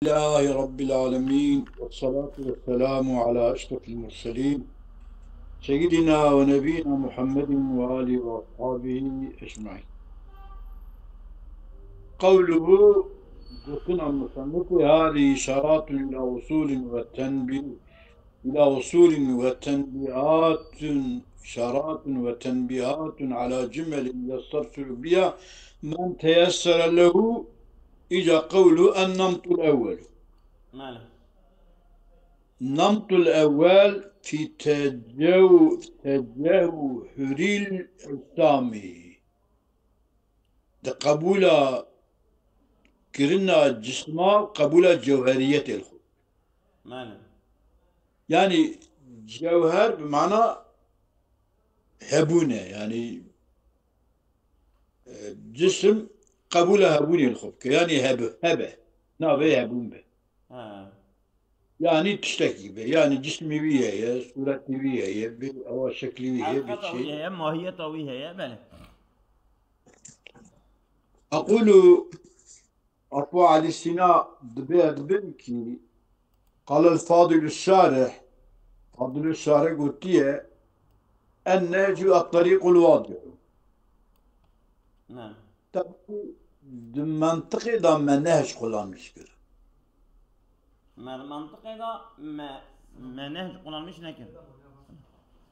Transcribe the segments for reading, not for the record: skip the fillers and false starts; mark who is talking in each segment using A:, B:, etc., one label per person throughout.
A: لله رب العالمين والصلاة والسلام على أشرف المرسلين سيدنا ونبينا محمد وآله وأصحابه أجمعين. قوله قلنا المصنف هذه إشارات إلى وصول وتنبيهات إشارات وتنبيهات على جمل يسترسل بها من تيسر له. إجا قوله النمط الأول.
B: ماله.
A: النمط الأول في تجوهر الإسلامي ده قبول كرنا جسما قبول جوهرية الخلق.
B: ماله.
A: يعني جوهر بمعنى هبونة، يعني جسم قبول هبوني الخلق، يعني هبه نابي هبون به، يعني تشتكي به، يعني جسمي بيه هي صورتي بيه هي أو شكلي بيه هي
B: حقيقة
A: بشيء.
B: طويلة ماهية طويلة يا بله.
A: أقول أطوى على السيناء دبنكي. قال الفاضل الشارح، فاضل الشارح قلت النهج الطريق الواضح.
B: نعم.
A: طب منطقي ده منهج قلان مشكلة.
B: ما المنطقة ده ما نهج قرآن مش نكر.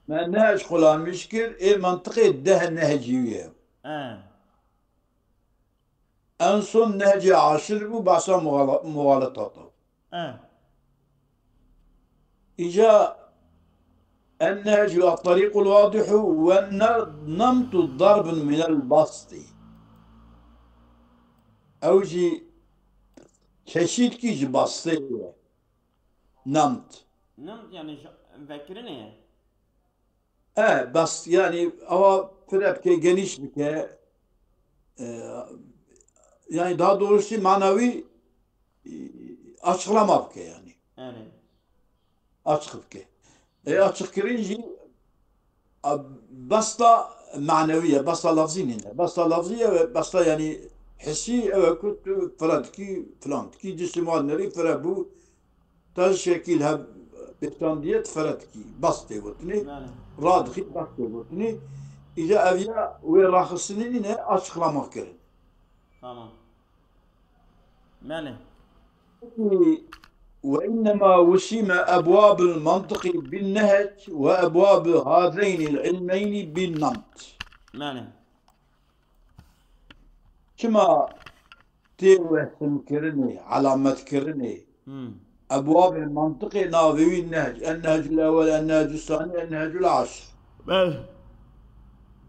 A: منهج قلان مشكل إيه منطقي ده النهجية.
B: اه.
A: أنصن نهج عاشر وبعصا مغالطاته.
B: اه.
A: إجا النهج الطريق الواضح ونمط ضرب من البسط أوجي çeşit ki bastı namt.
B: نمت يعني فكرني.
A: Bas yani ama Frepke geniş bir ke e, yani daha doğrusu manavi e, açıklamak ke yani.
B: يعني.
A: Açık ke. Açık girince basta maneviye, basta lafzine. Basta lafziye ve basta yani hissi ve kutu فرد ki falan ki cisimleri فرد bu tarz şekil hep بتانديت فرتكي بسطي وتني
B: ماله.
A: رادخي بسطي وتني إذا أبيا وين راح السنين أشخلا مكرن.
B: تمام. ماله.
A: وإنما وسم أبواب المنطق بالنهج وأبواب هذين العلمين بالنمط.
B: ماله.
A: كما توهم كرني علامة كرني
B: امم.
A: أبواب المنطق ناظري النهج الأول النهج الثاني النهج العاشر.
B: ماله.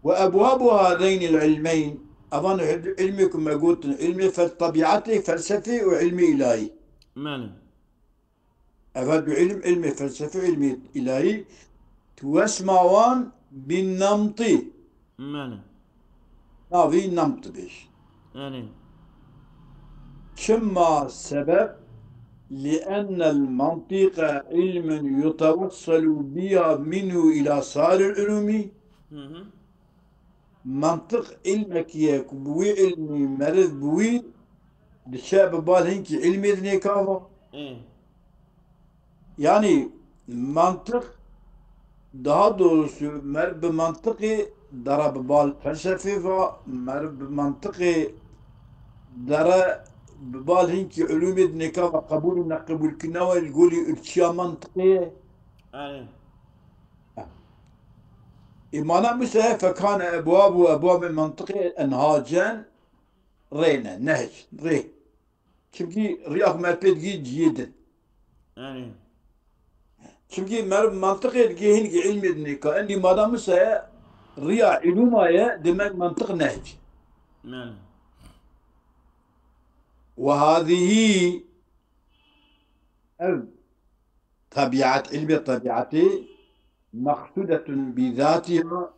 A: وأبواب هذين العلمين أظن علمكم ما قلت علمي طبيعتي فلسفي وعلمي إلهي.
B: ماله.
A: أفاد علمي فلسفي علمي إلهي توسمعون بالنمط.
B: ماله.
A: نافي نمط بيش.
B: يعني.
A: كما سبب لأن المنطق علم يتوصل بها منه إلى صار العلوم. منطق علمك يا بوي علمي مرض بوي الشعب بالهنك علمي ذنيكافا.
B: ايه.
A: Yani mantık daha doğrusu mer bir mantıkı dara bal felsefi ve mer bir mantıkı dara bal hinki ulûm neka ve kabul nakbul kina ve yقولي ارتشا منطقية.
B: يعني.
A: إيمانا مثلا فكان أبواب المنطقة أنهاجا رينا نهج ري çünkü riyah merpedgi جيدا.
B: يعني.
A: Çünkü mantık etkihin ki ilmedini ka endi madamı saya riya ilumaya demek mantık nehc.
B: ماله.
A: وهذه طبيعة علم طبيعتي مقصودة بذاتها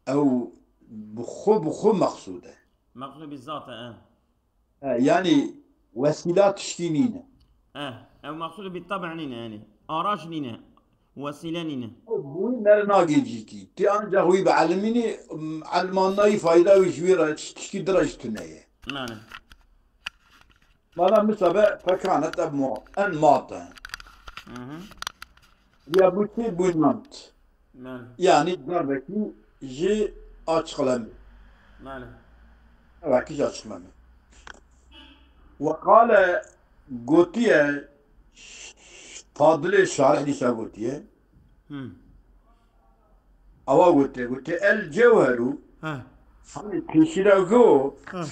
A: أو بخو مقصودة.
B: مقصود بالذات
A: يعني وسيلة تشكينينا.
B: او مقصود بالطبع نينا يعني اراش نينا وسيلة نينا.
A: بوي مرنا جيجيكي تي أنجا هوي بعلميني علمانا فايدة وشويرة تشكي درجة تنية.
B: ماله.
A: مالا مثلا فكانت أنماطا
B: اها
A: يابوتي بوينمانت
B: ماله
A: يعني دarbeki جي açıklamı.
B: ماله
A: Evet, açıklamı. وقال قوتية فاضل الشارح دي قوتية
B: هم
A: أو قوتية الجوهر
B: ها
A: hani تشيراغو
B: ها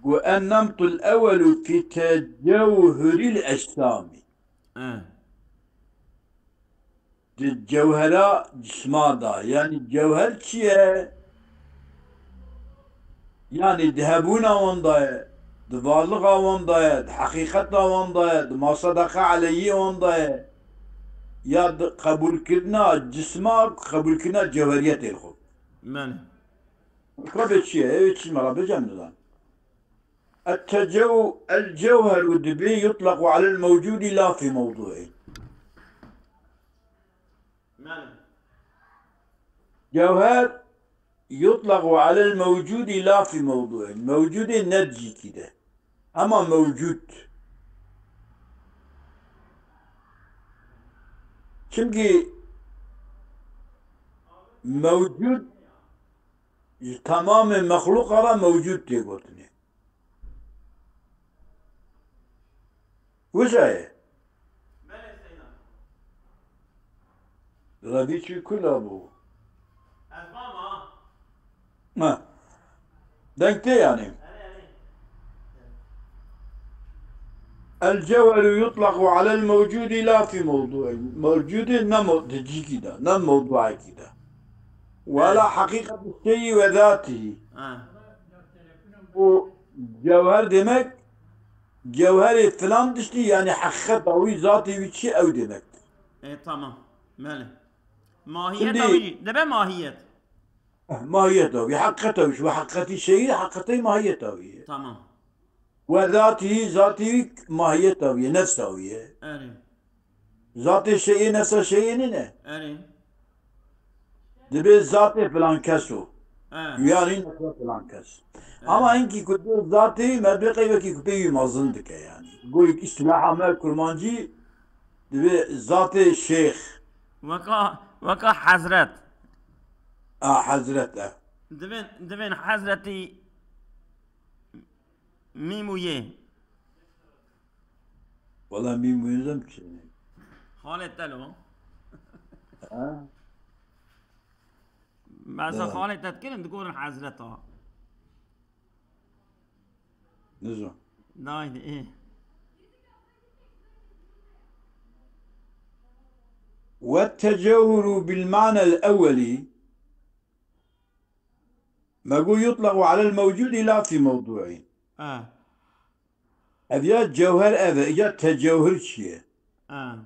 A: والنمط الأول في تجوهر الأجسام
B: اه
A: الجوهرة جسمادا يعني الجوهر شيء يعني ذهبونا ونداية دفالغا ونداية حقيقتنا ونداية ما صدق عليه ونداية يا قبول كنا جسما قبول كنا جوهرية الخو
B: ماله
A: قبل شيء ايش مرة بجمع الجوهر الدبي يطلق على الموجود لا في موضوعه
B: ماله
A: جوهر يطلق على الموجود لا في موضوعه موجود نتجي كده أما موجود çünkü mevcut tamamen mahluk ara mevcut diye gördüğünü. Bu şey.
B: ماله سيدنا
A: Rabiçi kula bu.
B: اسمع
A: Ha. Denkte yani. الجوهر يطلق على الموجود لا في موضوع موجود نموذجي كده نم موضوعي كده ولا حقيقة الشيء وذاته
B: اه
A: bu cevher demek cevheri falan dıştı yani hakikat davi zatı bir şey ev demektir.
B: ايه تمام ماله ماهية
A: Şimdi
B: توي ده ماهية
A: mahiyet davi hakikat davi şu hakikati şeyi hakikati mahiyet davi
B: تمام
A: ve zatı mahiyet davi nefs davi
B: اري
A: zatı şeyi nefs şeyini ne?
B: اري
A: Dibe zatı falan kesu
B: اه
A: yani nefs falan kes.
B: اه
A: Ama inki kutu zatı medbeki ve ki kutu mazındık yani. Goyuk istilah amel kurmancı dibe zatı şeyh
B: وكا حضرت
A: hazret
B: دبن حضرتي ميمويه
A: Valla bilmiyorum ki.
B: خالد تلو
A: Ha?
B: بس
A: Evet.
B: خالد تتكلم تقول حضرتها
A: Ne zaman?
B: نايد ايه
A: والتجوهر بالمعنى الأولي ما يقول يطلق على الموجود لا في موضوعه
B: اه
A: هذا جوهر هذا يا تجوهر شيء
B: اه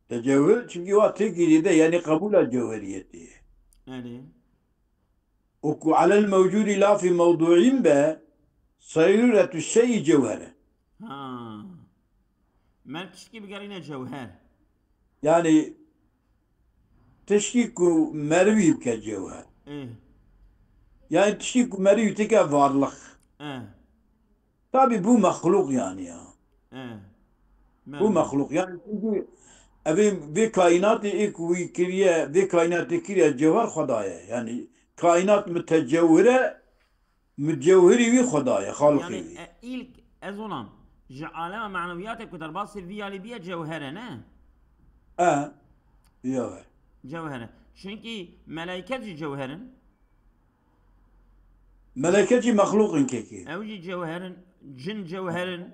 A: تجوهر çünkü o tekili de yani kabul الجوهرية
B: اري
A: وعلى الموجود لا في موضوعين به صيرورة الشيء جوهرة
B: ها مالكش كي بقرينا جوهر
A: yani teşkik mervi كجوهر
B: ايه
A: yani teşkik mervi teke varlık
B: اه
A: tabi bu mahluk yani ya
B: اه
A: bu
B: مال
A: mahluk yani çünkü evim ve kainatı ilk vi kiriye ve kainatı kiriye cevher Khudaya yani kainat mütecevhiri vi Khudaya halkı
B: يعني
A: vi.
B: إلك أظن علامة معنوياتك وترباص الفيا ليبيا جوهرة نه
A: Ya
B: جوهرة شنكي ملايكة جوهرة
A: melekeci mahlukun keki.
B: أوجي جوهرة جن جوهرة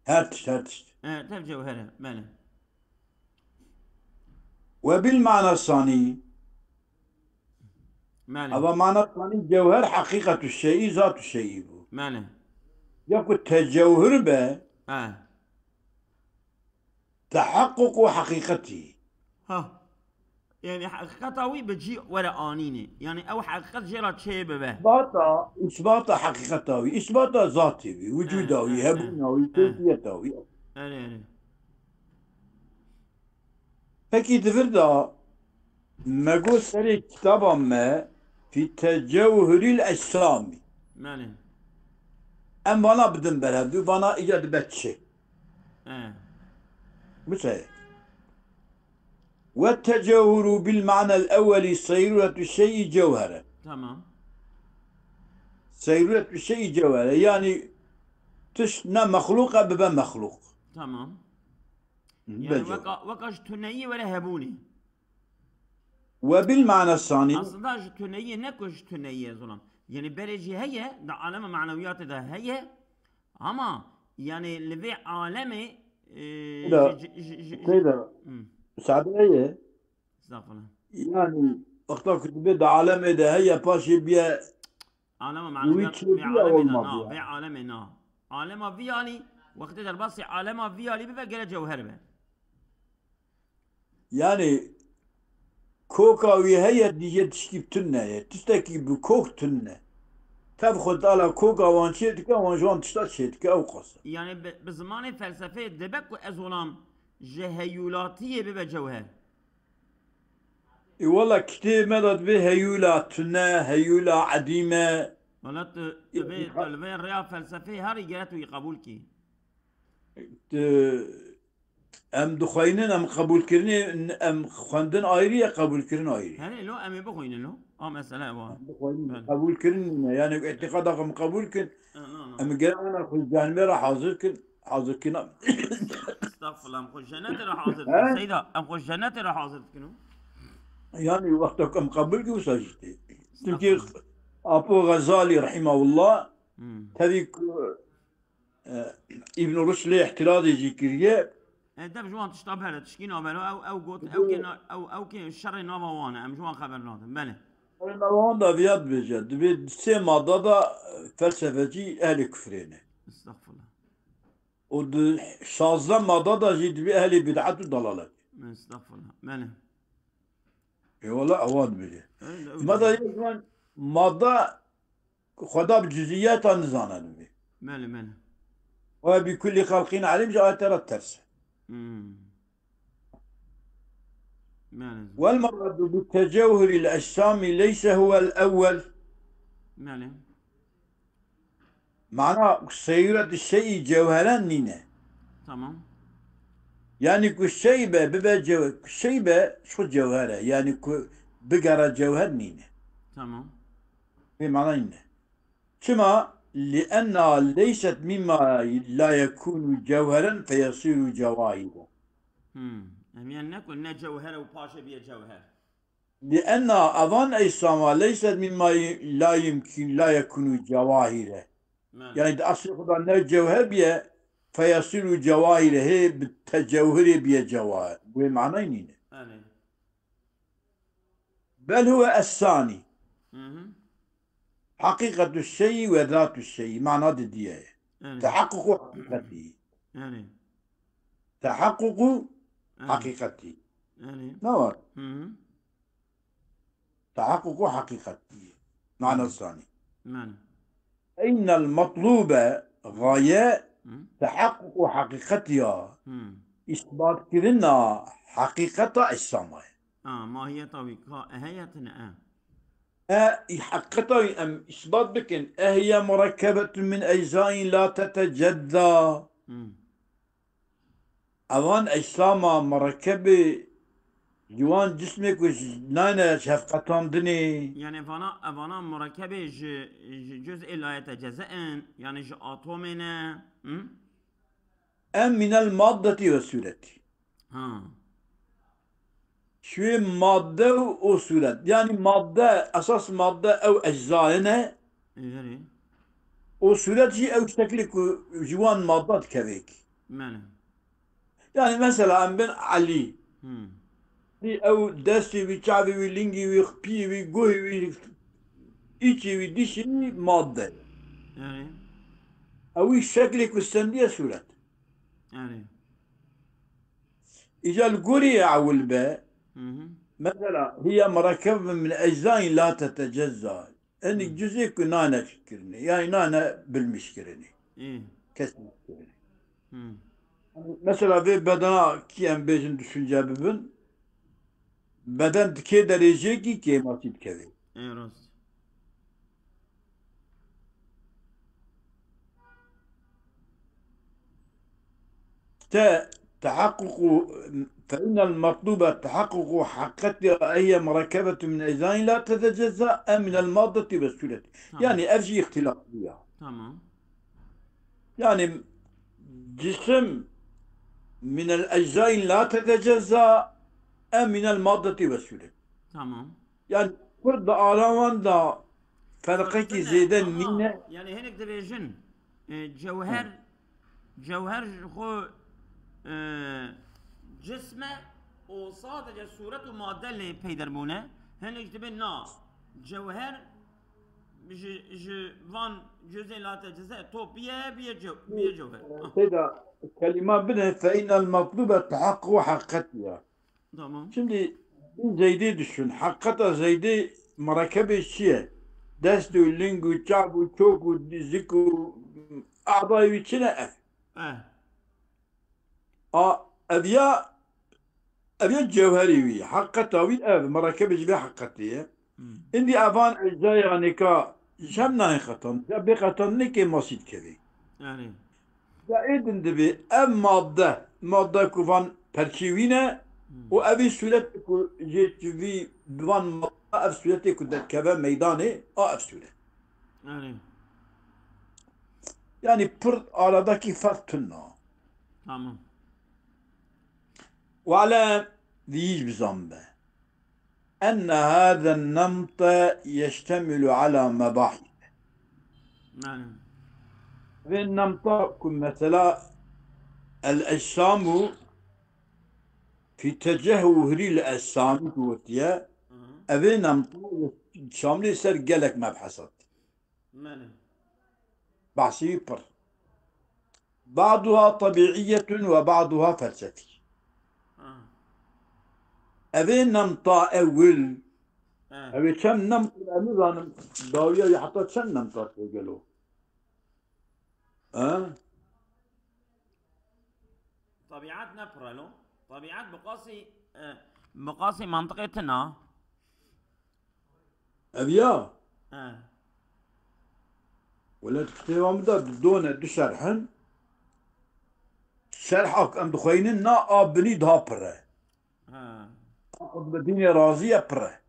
A: Her tişt.
B: تف جوهرة ماله
A: Ve bil mana sani
B: ماله
A: ama mana sani cevher hakikatü şeyi zatü şeyi bu.
B: ماله
A: Ya ku tecevhür be
B: آه
A: tahakkuku hakikati.
B: ها يعني حقيقة بتجي ورا آنيني يعني أو حقيقة جرى شيء به
A: İsbata hakikatavi, isbata zativi, vücudavi, hebunavi, keyfiyetavi.
B: أري أري
A: Peki divir da mego seri kitaba me fi tecevhüril eşsami.
B: ماله
A: em bana bidin berhevdû bana îca dibe çi.
B: ايه
A: Mesela والتجوهر بالمعنى الأول صيرورة الشيء جوهرا.
B: تمام
A: صيرورة الشيء جوهرا يعني تشنا مخلوقة ببا مخلوق.
B: تمام يعني
A: بجوهر.
B: وكا جتونية ولا هبوني
A: وبالمعنى الثاني
B: اصلا جتونية نكو جتونية ظلم يعني بريجي هي ده عالم معنويات ده هي اما يعني لفي عالمي
A: كده كده مساعدة
B: استغفر الله
A: يعني وقتا كتبت عالم ده هي باشي بيا
B: عالم معنويات
A: ويتشي
B: في
A: بيا
B: عالمي ده
A: olmadı
B: نا في
A: yani.
B: عالمي نا عالم فيالي وقت ده البصي عالم فيالي بيبقى جل جوهر به
A: Yani koka ve heye diye tişkip tünne tişteki bu kok tünne. Tabi خود ala koka vançı etike vançan tişta çetike o kasa.
B: يعني بزمان فلسفه دبك ازولام جهيولاتيه بيبقى جوهر
A: Valla kitap medat bir heyula tünne heyula adime.
B: ولا تلفي الرياض فلسفيه هاري جاتو يقبول كي
A: Em duxayının em kabul kirini em xwendin ayrıya kabul kirin ayrı.
B: هاني لو امي بخوين له اه مساله وا
A: Kabul kirin yani itikad akım kabul kin.
B: لا لا
A: Em gene ana kuzdanmera hazır kin. Hazır kin.
B: استغفر الله ام خوش جنات راح حاضر
A: Ha?
B: سيدا ام خوش جنات راح حاضر كنو
A: Yani vakta em kabul ki usa işte.
B: استغفر
A: Çünkü
B: الله
A: Abu Gazali rahimahullah
B: امم
A: tabi İbn Rushd'le ihtilal edici
B: انت بجوان تشطب هلا تشكي نوبل او قوت او كي او كي الشر نوبا وانا ام جوان خبر نوت بله
A: Ama da biat beced. Bir semada da felsefeci ehli küfrene.
B: استغفر الله
A: O da şazda mada da ciddi ehli bid'at dalalet.
B: استغفر الله بله
A: Valla avad bile. Mada yazman madda خدا بجزئيات نزانا به.
B: بله بله
A: وبكل خلق عليم جاءت الترس.
B: امم بله
A: والمراد بالتجوهر الأجسام ليس هو الأول.
B: بله
A: معناه سيرة الشيء جوهرا نينه.
B: تمام
A: Yani ku şeybe bibe şeybe şu cevhere yani ku bigara cevher nine.
B: تمام
A: Bir mana nine. Kima لأنها ليست مما لا يكون جوهرا فيصير جواهرا.
B: يعني نكون جوهر وباشا بيا جوهر
A: لأنها أظن إسلامها ليست مما لا يمكن لا يكون جواهرا.
B: ماله
A: يعني أصل خدا ne cevher biye فيصير جواهرا هي بالتجوهر biye جواهر. Bu mana nine.
B: بله
A: بل هو الثاني.
B: اها
A: حقيقة الشيء وذات الشيء معنى دية
B: بله
A: تحقق حقيقته
B: بله
A: تحقق حقيقته
B: بله
A: نور
B: اها
A: تحقق حقيقته معنى الثاني
B: ماله
A: إن المطلوب غاية تحقق حقيقتها إثبات كرنا حقيقة السماء
B: ما هي طويقة هيتنا
A: حقيقة أم إثبات بكن هي مركبة من أجزاء لا تتجزأ أوان أجسام مركبة جوان جسمك وش نانا شفقتان دني
B: يعني فانا مركبة جزء لا يتجزأ يعني أطومنا
A: أم من المادة والسورة
B: ها
A: شو مادة وسورة يعني مادة أساس مادة أو أجزائنا
B: إيه
A: وسورة شيء أو شكلك جوان مادة كذيك
B: ماله
A: يعني مثلا أم بن علي أو دستي وشعبي ولينجي وخبي وجوي وإيشي وديشي مادة
B: يعني
A: أو شكلك والسندية سورة
B: يعني
A: إذا القرية أول باء مثلا هي مركبة من أجزاء لا تتجزأ أن جزء نانا شكرني يعني نانا بالمشكرني
B: إيه
A: كسر مشكرني مثلا bir bedena ki en bezin düşünce bibin beden dike derece ki kematip kevi.
B: إيه راست
A: تحقق فإن المطلوب تحقق حقيقة هي مركبة من أجزاء لا تتجزأ من المادة والسولة.
B: Tamam.
A: يعني أفجي اختلاف فيها.
B: Tamam.
A: يعني جسم من الأجزاء لا تتجزأ من المادة والسولة.
B: Tamam.
A: يعني فرد آرامان دا فرقك
B: Fırtına
A: زيدا
B: ama
A: نينة.
B: yani henek dibêjin cevher xwe cisme û sadece suret û madde lê peyderbûne hinek dibin na cevher ji van cüzê late cize topiye biye cevher.
A: كده كلمة بدها فإن المطلوب تحقق حقيقتها.
B: Tamam.
A: Şimdi Zeydi düşün. Hakikaten Zeydi merkebe şiye. Destü, lingu, çabu, çoku, ziku, a'dayı içine ev. Evya cevheri hakikati ev merkebe cibe hakikati. İndi avan ecza yani ka şemna khatan. Ya bir khatan ne ki masit kevi.
B: Yani.
A: Ya edin dibi ev madde kuvan perçivine o evi sület ku jetvi divan madde ev sületi ku detkeve meydanı o ev sület.
B: Yani.
A: Yani pır aradaki fark tünna.
B: Tamam.
A: وعلى ذيج بزنبه أن هذا النمط يشتمل على مباحث.
B: Yani.
A: في النمط مثلا الأجسام في تجهر الأجسام كوتيا أبي نمط شامل يصير جالك مبحثات
B: Yani.
A: بحثي بر بعضها طبيعية وبعضها فلسفي. أبي نمط أول أبي كم نمط الأمر داوية حتى كم نمط يقولوا
B: طبيعات نبرلو طبيعات بقاسي منطقتنا
A: أبيا ولا تكتبهم ده بدون شرحن شرحك أم دخينين نا أبني دابره بديني راضية بره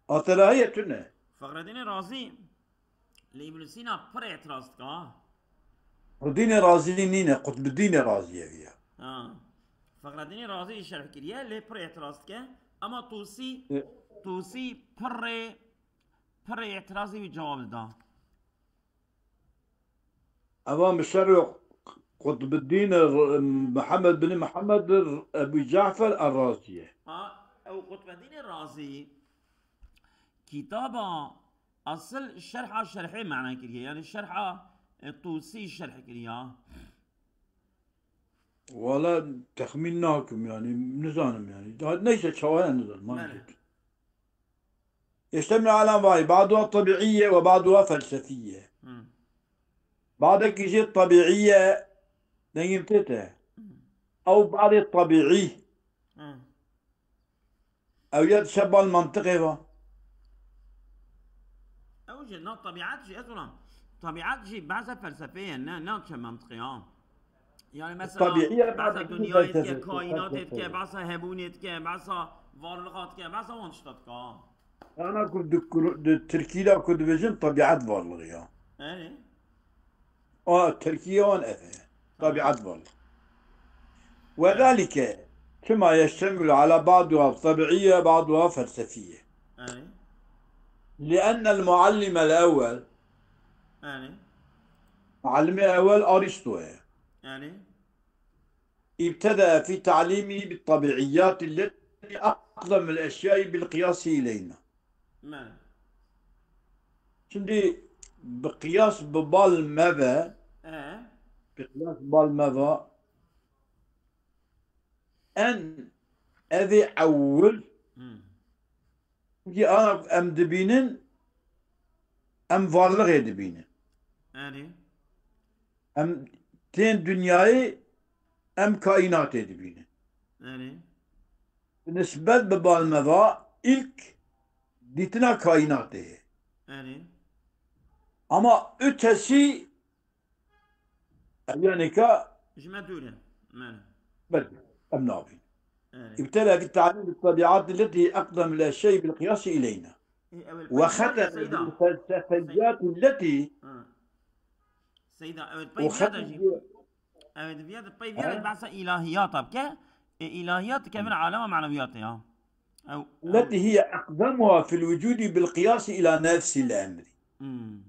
A: أتلاهي تنه
B: فخردين رازي لابن سينا پر اعتراض کا
A: بديني راضي نينه قطب الدين راضية فيها
B: فخردين رازي شرح كريه لي پر اعتراض کا اما توسی پر اعتراضي جواب دا
A: أمام الشرع قطب الدين محمد بن محمد أبو جعفر الرازية.
B: أو قطب الدين الرازي كتابة أصل شرحي معنى كريه يعني الشرحة الطوسي شرح كريه
A: ولا تخميناكم يعني نزانم يعني ليس شوائع نزل ما نجد. يشتمل على أنواع بعضها طبيعية وبعضها فلسفية. بعضك يجي طبيعية نيمتته أو بعض الطبيعي أو يتشبه المنطقة
B: أو جد طبيعات شيء أصلا طبيعات شيء بعضها فلسفية ناتش منطقية يعني مثلا بعضها دنيا كائنات بعضها هبونيت بعضها varlık بعضها وانشطات
A: أنا كنت تركيا كنت بجن طبيعات varlığı ya.
B: أيه
A: تركيا وأنثى طبيعة varlığı. وذلك كما يشتمل على بعضها طبيعية بعضها فلسفية. لأن المعلم الأول معلم الأول أرسطو ابتدأ في تعليمه بالطبيعيات التي أقدم الأشياء بالقياس إلينا. Şimdi بقياس بالماذا بقياس بالماذا أن أذي أول أنا أم دبينن أم varlık edibinin أم تين dünyayı أم kainat edibinin nispet بالماذا ilk ditine kainat değil ama ötesi yani ka
B: جمدوله ماله
A: بل أبنابي
B: ايه
A: ابتلى في تعليم الطبيعات التي أقدم الشيء بالقياس إلينا،
B: اول باي فياض يا
A: وختم
B: سيدا
A: بالفلسفيات التي
B: آه. سيدا اول باي فياض
A: وختم
B: اجي اول فياض باي فياض
A: أه؟
B: بعث الهيات طب كه الهيات كيف عالم معنويات يا او
A: التي هي أقدمها في الوجود بالقياس إلى نفس الأمر.
B: امم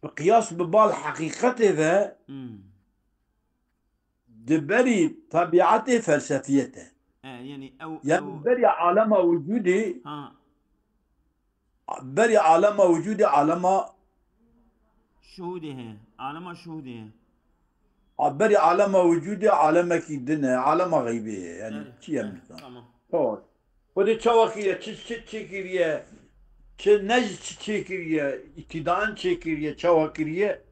A: القياس ببال حقيقته ذا
B: امم
A: دبري طبيعته فلسفيته،
B: يعني
A: يعني
B: او
A: بري عالم وجودي،
B: ها
A: بري عالم وجودي عالم،
B: شهوده عالم شهوده
A: بري عالم وجودي عالم كيدنا عالم غيبية يعني
B: ايه
A: شيء
B: ايه
A: مثلا.
B: تمام
A: طول ودي تشوكية تشكيرية نج تشكيرية ابتداء تشكيرية تشوكيرية.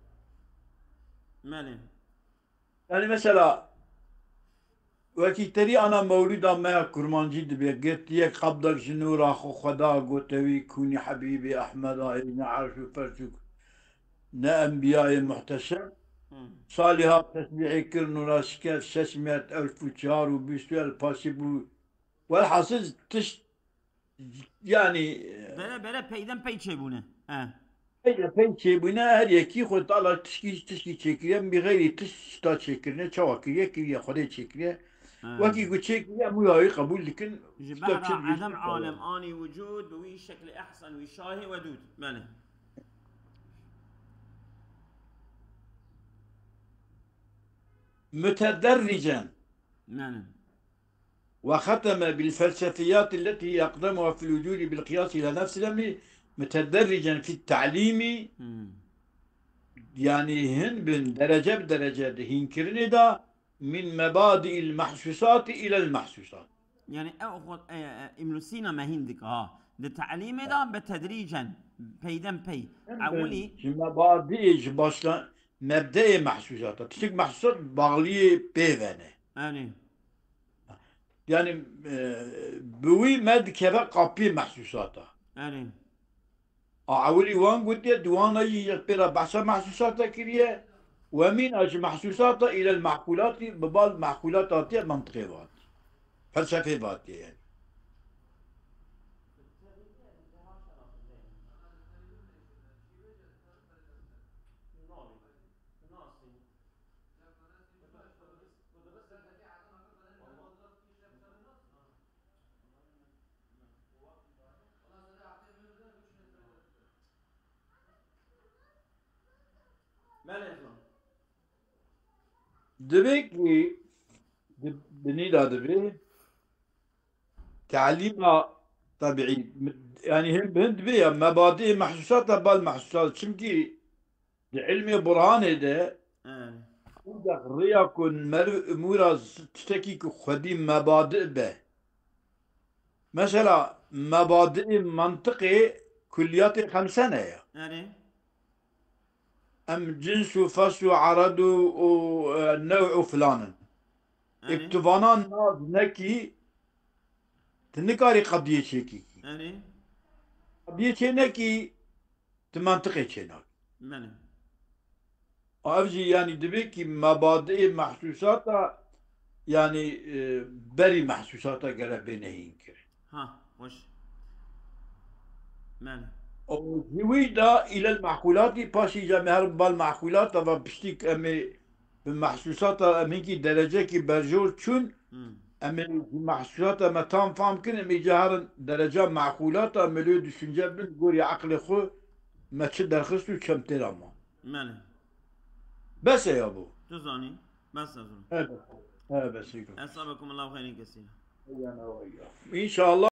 B: ماله
A: يعني مثلا وكي تري أنا مولودا ما كرمانجي دبي قلت يك قبضك جنور أخو خدا قوتوي كوني حبيبي أحمد هاي نعرف فرشك نا أنبياء محتشم صالحات تسبيحي كرنو راسكات 600,000 وشهر وبيسوي الباسيبو والحاصل يعني
B: بلا بلا پیدن پی چه بونه
A: اذا فهمتي بنا هل يكي خد طالع تشكي تشكريا بغير تشتا تشكرنا شواكريا كريا خدي تشكريا وكي قلت تشكريا مو هاي قبول لكن
B: جبهرة
A: ستوكشن
B: عدم
A: بيشتغل
B: عالم
A: يعني.
B: آني وجود بوي شكل أحسن وشاهي ودود بله
A: متدرجا
B: نعم
A: وختم بالفلسفيات التي يقدمها في الوجود بالقياس إلى نفس الأمر متدرجا في التعليم، يعني هن بن درجة بدرجة هنكرن دا من مبادئ المحسوسات إلى المحسوسات.
B: يعني أخذ ابن سينا ما هندك ده تعليم ده بتدريجا بيدن بي
A: هم بن
B: أولي
A: مبادئ başla مبدأ محسوسات تشك محسوسات bağlıyı beyvene.
B: يعني
A: Yani بوي مد كذا قابي محسوساته.
B: يعني
A: أولي وان قلت دوانا يقبل بحث محسوساته كريه ومن أجل محسوساته إلى المعقولات ببال معقولات منطقيات فلسفيات يعني. Demek ki beni de demek تعليمها طبيعي يعني هم هند بيها مبادئ محسوسات بالمحسوسات çünkü علمي برهان ده
B: يعني
A: ريا كن مر امورا تشتكي خدي مبادئ به مثلا مبادئ منطقي كليات 5 سنة
B: يعني
A: ام جنس وفصل وعرض ونوع فلان
B: يعني
A: اكتفانا ناز نكي تنكاري قضية شيكي
B: يعني
A: قضية شينكي تمنطقي شينك
B: يعني
A: أفجي يعني دبيكي مبادئ محسوساتا يعني بري محسوساتا قربينه ينكر
B: ها وش ماله
A: وزويدا إلى المعقولات باشي جامعر بالمعقولات وبشتيك أمي بمحسوساتا أميكي درجة كي برجور تشون أمي محسوساتا ما تام فام كن أمي جهر درجة معقولات أمي düşünce بن قوري عقل خو ما تشدر خستو كم تراما
B: ماله
A: بس يا أبو
B: تزاني بس أظن
A: هذا بس يقول
B: أصابكم الله خير كثير
A: إن شاء الله.